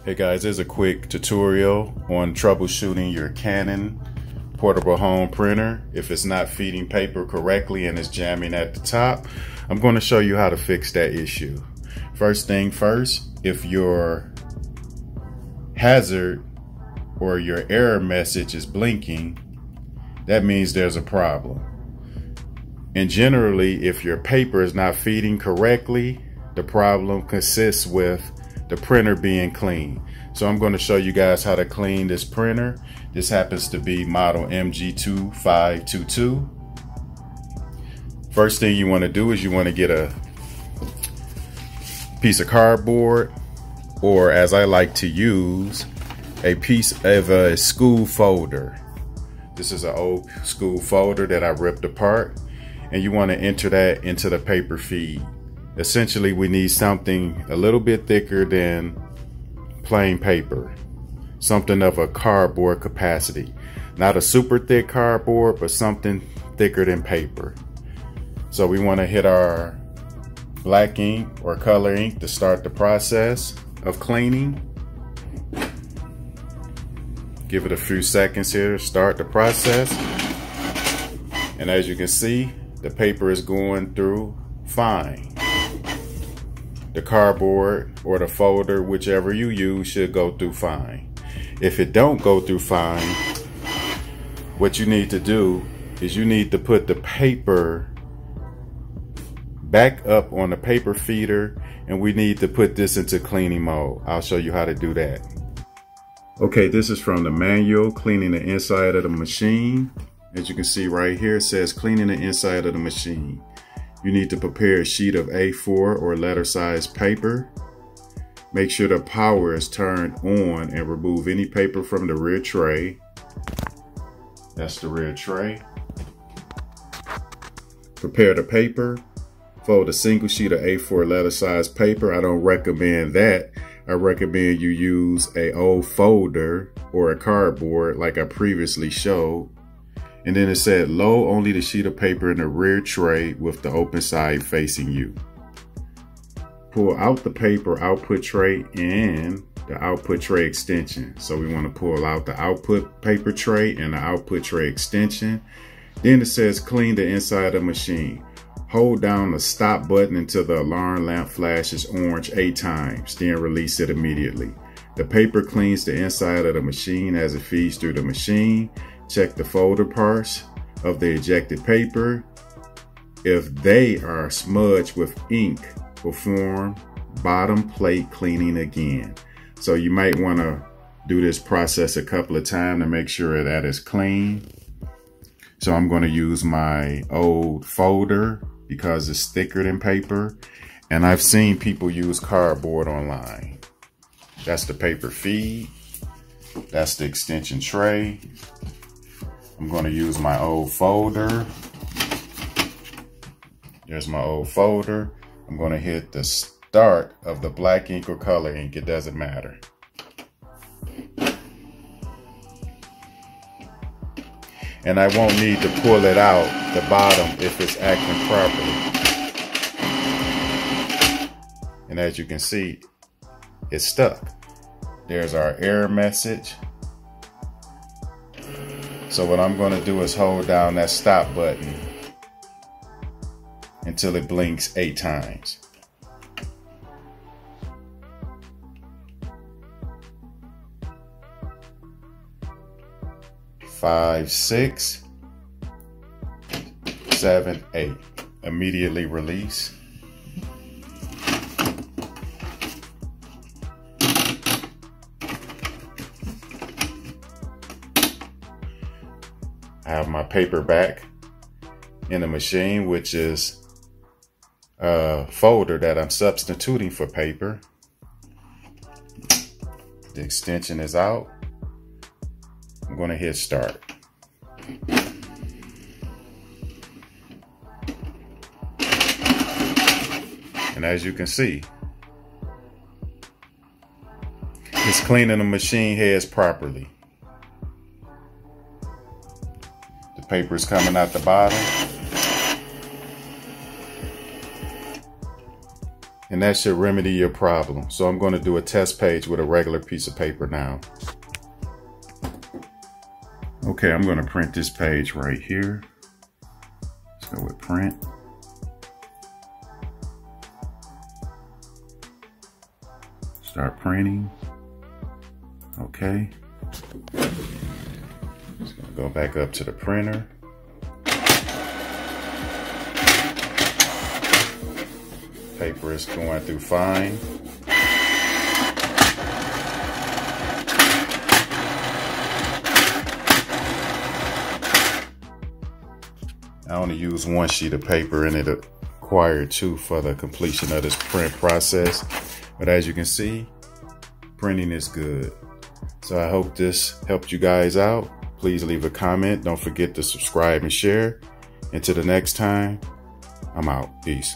Hey guys, this is a quick tutorial on troubleshooting your Canon portable home printer. If it's not feeding paper correctly and it's jamming at the top, I'm going to show you how to fix that issue. First thing first, if your hazard or your error message is blinking, that means there's a problem. And generally, if your paper is not feeding correctly, the problem consists with the printer being clean. So I'm going to show you guys how to clean this printer. This happens to be model MG2522. First thing you want to do is you want to get a piece of cardboard, or as I like to use, a piece of a school folder. This is an old school folder that I ripped apart, and you want to enter that into the paper feed. Essentially, we need something a little bit thicker than plain paper, something of a cardboard capacity. Not a super thick cardboard, but something thicker than paper. So we want to hit our black ink or color ink to start the process of cleaning. Give it a few seconds here to start the process. And as you can see, the paper is going through fine. The cardboard or the folder, whichever you use, should go through fine. If it don't go through fine, what you need to do is you need to put the paper back up on the paper feeder, and we need to put this into cleaning mode. I'll show you how to do that. Okay, this is from the manual, cleaning the inside of the machine. As you can see right here, it says cleaning the inside of the machine. You need to prepare a sheet of A4 or letter size paper. Make sure the power is turned on and remove any paper from the rear tray. That's the rear tray. Prepare the paper. Fold a single sheet of A4 letter size paper. I don't recommend that. I recommend you use an old folder or a cardboard like I previously showed. And then it said load only the sheet of paper in the rear tray with the open side facing you. Pull out the paper output tray and the output tray extension. So we want to pull out the output paper tray and the output tray extension. Then it says clean the inside of the machine. Hold down the stop button until the alarm lamp flashes orange 8 times, then release it immediately. The paper cleans the inside of the machine as it feeds through the machine. Check the folder parts of the ejected paper. If they are smudged with ink, perform bottom plate cleaning again. So you might want to do this process a couple of times to make sure that it's clean. So I'm going to use my old folder because it's thicker than paper. And I've seen people use cardboard online. That's the paper feed. That's the extension tray. I'm going to use my old folder. There's my old folder. I'm going to hit the start of the black ink or color ink. It doesn't matter. And I won't need to pull it out the bottom if it's acting properly. And as you can see, it's stuck. There's our error message. So what I'm going to do is hold down that stop button until it blinks 8 times. Five, 6, 7, 8. Immediately release. I have my paper back in the machine, which is a folder that I'm substituting for paper. The extension is out. I'm going to hit start. And as you can see, it's cleaning the machine heads properly. The paper is coming out the bottom. and that should remedy your problem. So I'm going to do a test page with a regular piece of paper now. Okay, I'm going to print this page right here. Let's go with print. Start printing. Okay. Just going to go back up to the printer. Paper is going through fine. I only use one sheet of paper and it required two for the completion of this print process. But as you can see, printing is good. So I hope this helped you guys out. Please leave a comment. Don't forget to subscribe and share. Until the next time, I'm out. Peace.